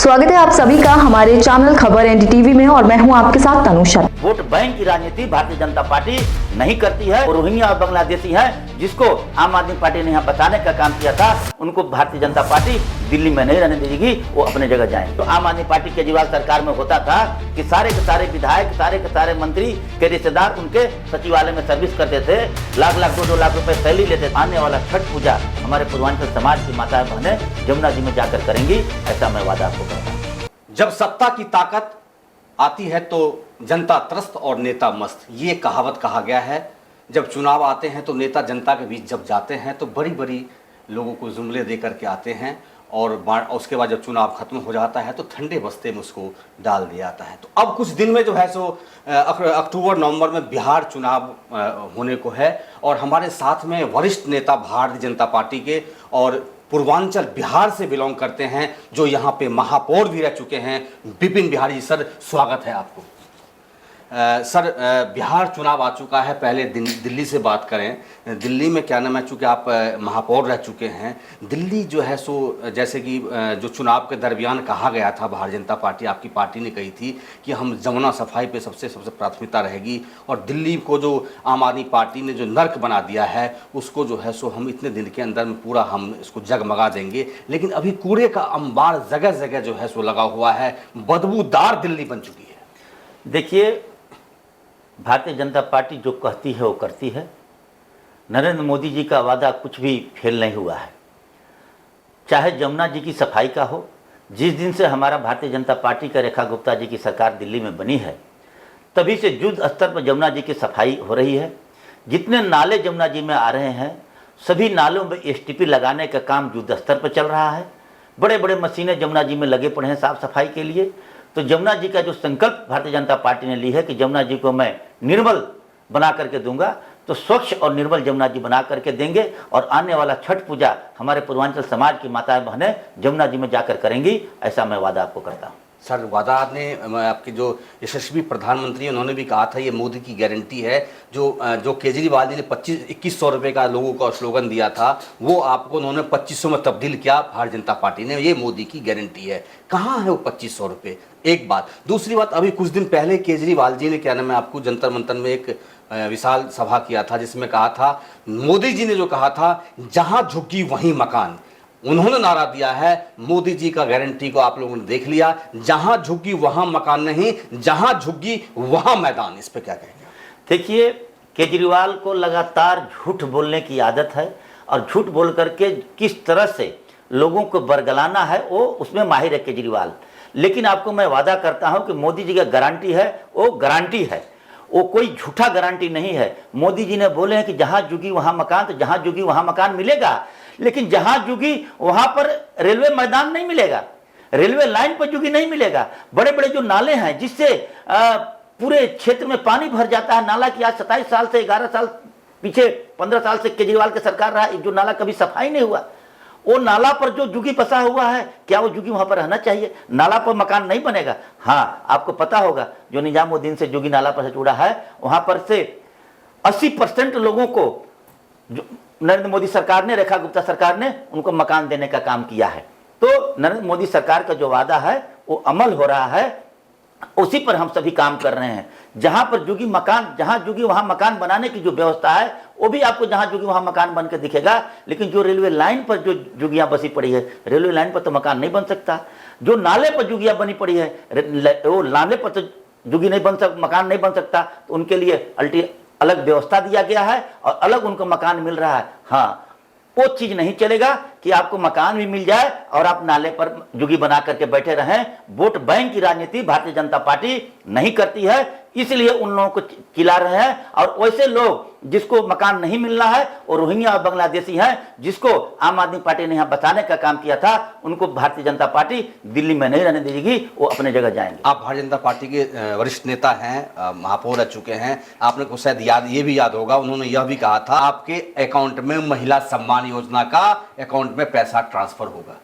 स्वागत है आप सभी का हमारे चैनल खबर एनडीटीवी में और मैं हूं आपके साथ तनुषा। वोट बैंक की राजनीति भारतीय जनता पार्टी नहीं करती है और रोहिंग्या और बांग्लादेशी हैं जिसको आम आदमी पार्टी ने यहाँ बचाने का काम किया था, उनको भारतीय जनता पार्टी दिल्ली में नहीं रहने देगी, वो अपने जगह जाएंगे। तो आम आदमी पार्टी केजरीवाल सरकार में होता था कि सारे के सारे विधायक, सारे के सारे मंत्री के रिश्तेदार उनके सचिवालय में सर्विस करते थे, लाख लाख 2-2 लाख रुपए सैलरी लेते थे। आने वाला छठ पूजा हमारे पूर्वांचल समाज की माताएं बहनें जमुना जी में जाकर करेंगी, ऐसा मैं वादा आपको करता हूँ। जब सत्ता की ताकत आती है तो जनता त्रस्त और नेता मस्त, ये कहावत कहा गया है। जब चुनाव आते हैं तो नेता जनता के बीच जब जाते हैं तो बड़ी बड़ी लोगों को जुमले दे करके आते हैं और उसके बाद जब चुनाव खत्म हो जाता है तो ठंडे बस्ते में उसको डाल दिया जाता है। तो अब कुछ दिन में जो है सो अक्टूबर नवंबर में बिहार चुनाव होने को है और हमारे साथ में वरिष्ठ नेता भारतीय जनता पार्टी के और पूर्वांचल बिहार से बिलोंग करते हैं, जो यहाँ पे महापौर भी रह चुके हैं, विपिन बिहारी। सर, स्वागत है आपको। सर, बिहार चुनाव आ चुका है, पहले दिल्ली से बात करें। दिल्ली में क्या नाम है, चूँकि आप महापौर रह चुके हैं, दिल्ली जो है सो जैसे कि जो चुनाव के दरमियान कहा गया था, भारतीय जनता पार्टी, आपकी पार्टी ने कही थी कि हम जमुना सफाई पे सबसे प्राथमिकता रहेगी और दिल्ली को जो आम आदमी पार्टी ने जो नर्क बना दिया है उसको जो है सो हम इतने दिन के अंदर में पूरा हम इसको जगमगा देंगे। लेकिन अभी कूड़े का अंबार जगह जगह जो है सो लगा हुआ है, बदबूदार दिल्ली बन चुकी है। देखिए, भारतीय जनता पार्टी जो कहती है वो करती है। नरेंद्र मोदी जी का वादा कुछ भी फेल नहीं हुआ है, चाहे जमुना जी की सफाई का हो। जिस दिन से हमारा भारतीय जनता पार्टी का रेखा गुप्ता जी की सरकार दिल्ली में बनी है, तभी से युद्ध स्तर पर जमुना जी की सफाई हो रही है। जितने नाले जमुना जी में आ रहे हैं, सभी नालों में एसटीपी लगाने का काम युद्ध स्तर पर चल रहा है। बड़े बड़े मशीनें जमुना जी में लगे पड़े हैं साफ सफाई के लिए। तो जमुना जी का जो संकल्प भारतीय जनता पार्टी ने ली है कि जमुना जी को मैं निर्मल बना करके दूंगा, तो स्वच्छ और निर्मल जमुना जी बना करके देंगे और आने वाला छठ पूजा हमारे पूर्वांचल समाज की माताएं बहनें जमुना जी में जाकर करेंगी, ऐसा मैं वादा आपको करता हूँ। सर, वादा आपने, आपके जो यशस्वी प्रधानमंत्री उन्होंने भी कहा था ये मोदी की गारंटी है। जो केजरीवाल जी ने 2100 रुपये का लोगों को स्लोगन दिया था, वो आपको उन्होंने 2500 में तब्दील किया भारतीय जनता पार्टी ने। ये मोदी की गारंटी है। कहाँ है वो 2500 रुपये? एक बात। दूसरी बात, अभी कुछ दिन पहले केजरीवाल जी ने क्या नाम है, आपको जंतर मंतर में एक विशाल सभा किया था जिसमें कहा था, मोदी जी ने जो कहा था, जहां झुकी वहीं मकान। उन्होंने नारा दिया है, मोदी जी का गारंटी को आप लोगों ने देख लिया, जहां झुकी वहां मकान नहीं, जहां झुकी वहां मैदान। इस पे क्या कहेंगे? देखिए, केजरीवाल को लगातार झूठ बोलने की आदत है और झूठ बोल करके किस तरह से लोगों को बरगलाना है वो उसमें माहिर है केजरीवाल। लेकिन आपको मैं वादा करता हूं कि मोदी जी का गारंटी है, वो गारंटी है, वो कोई झूठा गारंटी नहीं है। मोदी जी ने बोले हैं कि जहां जुगी वहां मकान, तो जहां जुगी वहां मकान मिलेगा। लेकिन जहां जुगी वहां पर रेलवे मैदान नहीं मिलेगा, रेलवे लाइन पर जुगी नहीं मिलेगा। बड़े बड़े जो नाले हैं जिससे पूरे क्षेत्र में पानी भर जाता है, नाला की आज 27 साल से 11 साल पीछे 15 साल से केजरीवाल की सरकार रहा, जो नाला कभी सफाई नहीं हुआ, वो नाला पर जो जुगी फंसा हुआ है, क्या वो जुगी वहां पर रहना चाहिए? नाला पर मकान नहीं बनेगा। हाँ, आपको पता होगा जो निजामुद्दीन से जुगी नाला पर से जुड़ा है, वहां पर से 80% लोगों को जो नरेंद्र मोदी सरकार ने, रेखा गुप्ता सरकार ने उनको मकान देने का काम किया है। तो नरेंद्र मोदी सरकार का जो वादा है वो अमल हो रहा है, उसी पर हम सभी काम कर रहे हैं। जहां पर जुगी मकान, जहां जुगी वहां मकान बनाने की जो व्यवस्था है वो भी आपको जहां जुगी वहां मकान बन के दिखेगा। लेकिन जो रेलवे लाइन पर जो जुगियां बसी पड़ी है, रेलवे लाइन पर तो मकान नहीं बन सकता। जो नाले पर जुगियां बनी पड़ी है, वो नाले पर तो जुगी नहीं बन सकता, मकान नहीं बन सकता। तो उनके लिए अलग व्यवस्था दिया गया है और अलग उनको मकान मिल रहा है। हाँ, वो चीज नहीं चलेगा कि आपको मकान भी मिल जाए और आप नाले पर जुगी बना करके बैठे रहें। वोट बैंक की राजनीति भारतीय जनता पार्टी नहीं करती है, इसलिए उन लोगों को चिल्ला रहे हैं। और वैसे लोग जिसको मकान नहीं मिलना है, और रोहिंग्या और बांग्लादेशी हैं जिसको आम आदमी पार्टी ने यहाँ बचाने का काम किया था, उनको भारतीय जनता पार्टी दिल्ली में नहीं रहने देगी, वो अपने जगह जाएंगे। आप भारतीय जनता पार्टी के वरिष्ठ नेता हैं, महापौर रह चुके हैं, आपने को शायद ये भी याद होगा, उन्होंने यह भी कहा था आपके अकाउंट में महिला सम्मान योजना का अकाउंट में पैसा ट्रांसफर होगा।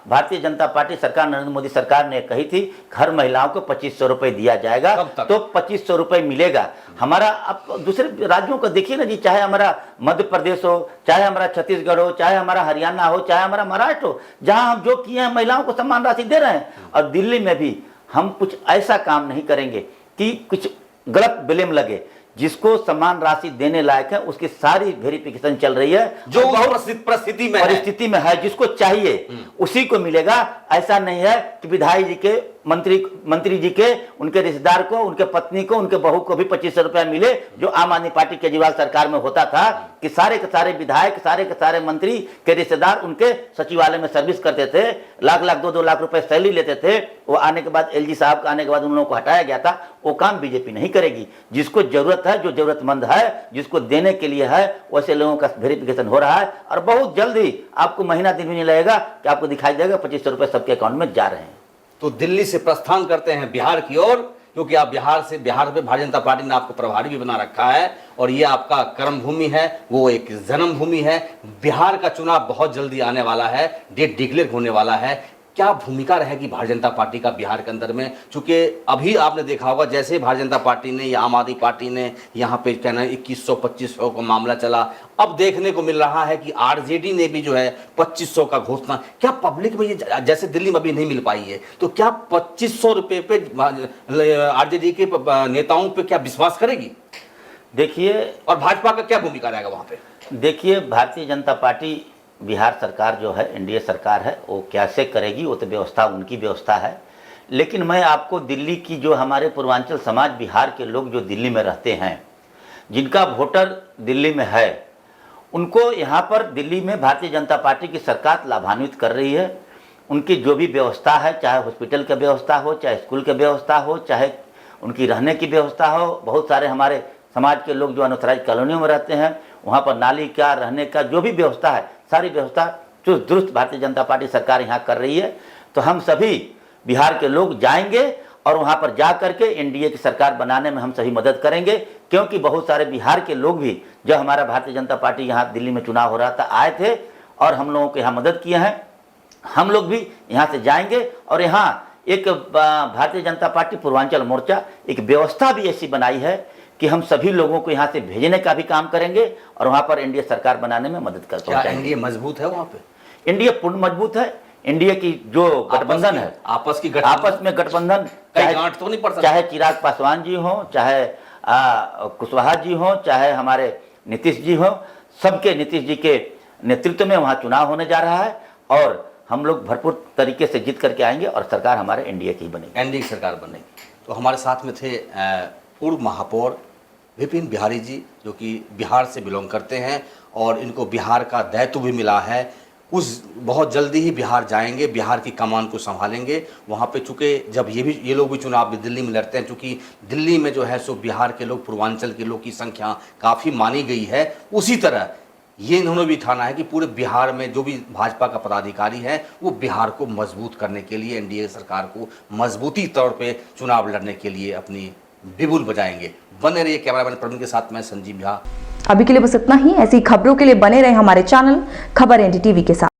भारतीय जनता पार्टी सरकार, नरेंद्र मोदी सरकार ने कही थी हर महिलाओं को 2500 रुपए दिया जाएगा, तो 2500 रुपए मिलेगा। हमारा अब दूसरे राज्यों को देखिए ना जी, चाहे हमारा मध्य प्रदेश हो, चाहे हमारा छत्तीसगढ़ हो, चाहे हमारा हरियाणा हो, चाहे हमारा महाराष्ट्र हो, जहां हम जो किए हैं महिलाओं को सम्मान राशि दे रहे हैं। और दिल्ली में भी हम कुछ ऐसा काम नहीं करेंगे कि कुछ गलत ब्लेम लगे। जिसको सम्मान राशि देने लायक है उसकी सारी वेरिफिकेशन चल रही है, जो बहुत परिस्थिति में है, जिसको चाहिए उसी को मिलेगा। ऐसा नहीं है कि विधायक जी के, मंत्री जी के, उनके रिश्तेदार को, उनके पत्नी को, उनके बहू को भी 2500 रुपया मिले, जो आम आदमी पार्टी केजरीवाल सरकार में होता था कि सारे के सारे विधायक, सारे के सारे मंत्री के रिश्तेदार उनके सचिवालय में सर्विस करते थे, लाख लाख 2-2 लाख रुपए सैलरी लेते थे। वो आने के बाद एलजी साहब का आने के बाद उन लोगों को हटाया गया था। वो काम बीजेपी नहीं करेगी। जिसको जरूरत है, जो जरूरतमंद है, जिसको देने के लिए है, वैसे लोगों का वेरिफिकेशन हो रहा है और बहुत जल्दी आपको महीना दिन भी नहीं लगेगा कि आपको दिखाई देगा 2500 रुपए सबके अकाउंट में जा रहे हैं। तो दिल्ली से प्रस्थान करते हैं बिहार की ओर, क्योंकि आप बिहार में भारतीय जनता पार्टी ने आपको प्रभारी भी बना रखा है और ये आपका कर्म भूमि है, वो एक जन्म भूमि है। बिहार का चुनाव बहुत जल्दी आने वाला है, डेट डिक्लेयर होने वाला है। क्या भूमिका रहेगी भारतीय जनता पार्टी का बिहार के अंदर में? चूंकि अभी आपने देखा होगा जैसे भारतीय जनता पार्टी ने या आम आदमी पार्टी ने यहाँ पे कहना 2100-2500 का मामला चला, अब देखने को मिल रहा है कि आरजेडी ने भी जो है 2500 का घोषणा। क्या पब्लिक में ये जैसे दिल्ली में अभी नहीं मिल पाई है, तो क्या 2500 रुपये पे आरजेडी के नेताओं पे क्या विश्वास करेगी? देखिए, और भाजपा का क्या भूमिका रहेगा वहां पे? देखिए, भारतीय जनता पार्टी बिहार सरकार जो है, एनडीए सरकार है, वो कैसे करेगी, वो तो व्यवस्था उनकी व्यवस्था है। लेकिन मैं आपको दिल्ली की, जो हमारे पूर्वांचल समाज बिहार के लोग जो दिल्ली में रहते हैं, जिनका वोटर दिल्ली में है, उनको यहाँ पर दिल्ली में भारतीय जनता पार्टी की सरकार लाभान्वित कर रही है। उनकी जो भी व्यवस्था है, चाहे हॉस्पिटल की व्यवस्था हो, चाहे स्कूल की व्यवस्था हो, चाहे उनकी रहने की व्यवस्था हो। बहुत सारे हमारे समाज के लोग जो अनऑथराइज कॉलोनियों में रहते हैं, वहाँ पर नाली का, रहने का जो भी व्यवस्था है, सारी व्यवस्था चुस्त दुरुस्त भारतीय जनता पार्टी सरकार यहाँ कर रही है। तो हम सभी बिहार के लोग जाएंगे और वहाँ पर जा करके एनडीए की सरकार बनाने में हम सभी मदद करेंगे, क्योंकि बहुत सारे बिहार के लोग भी, जब हमारा भारतीय जनता पार्टी यहाँ दिल्ली में चुनाव हो रहा था, आए थे और हम लोगों को यहाँ मदद किए हैं। हम लोग भी यहाँ से जाएंगे और यहाँ एक भारतीय जनता पार्टी पूर्वांचल मोर्चा एक व्यवस्था भी ऐसी बनाई है कि हम सभी लोगों को यहाँ से भेजने का भी काम करेंगे और वहाँ पर एनडीए सरकार बनाने में मदद कर पाएंगे। एनडीए मजबूत है वहाँ पे? एनडीए पूर्ण मजबूत है। एनडीए की जो गठबंधन है, आपस में गठबंधन, गांठ तो नहीं पड़ सकता। चाहे चिराग पासवान जी हो, चाहे कुशवाहा जी हो, चाहे हमारे नीतीश जी हो, सबके नीतीश जी के नेतृत्व में वहाँ चुनाव होने जा रहा है और हम लोग भरपूर तरीके से जीत करके आएंगे और सरकार हमारे एनडीए की बनेगी। एनडीए की सरकार बनेगी। तो हमारे साथ में थे पूर्व महापौर विपिन बिहारी जी, जो कि बिहार से बिलोंग करते हैं और इनको बिहार का दायित्व भी मिला है। कुछ बहुत जल्दी ही बिहार जाएंगे, बिहार की कमान को संभालेंगे। वहाँ पे चूँकि जब ये लोग भी चुनाव भी दिल्ली में लड़ते हैं, चूँकि दिल्ली में जो है सो बिहार के लोग, पूर्वांचल के लोग की संख्या काफ़ी मानी गई है, उसी तरह ये इन्होंने भी ठाना है कि पूरे बिहार में जो भी भाजपा का पदाधिकारी है, वो बिहार को मजबूत करने के लिए, एनडीए सरकार को मजबूती तौर पे चुनाव लड़ने के लिए अपनी बिगुल बजाएंगे। बने रहिए कैमरामैन प्रवीण के साथ, मैं संजीव झा। अभी के लिए बस इतना ही। ऐसी खबरों के लिए बने रहे हमारे चैनल खबर एनडीटीवी के साथ।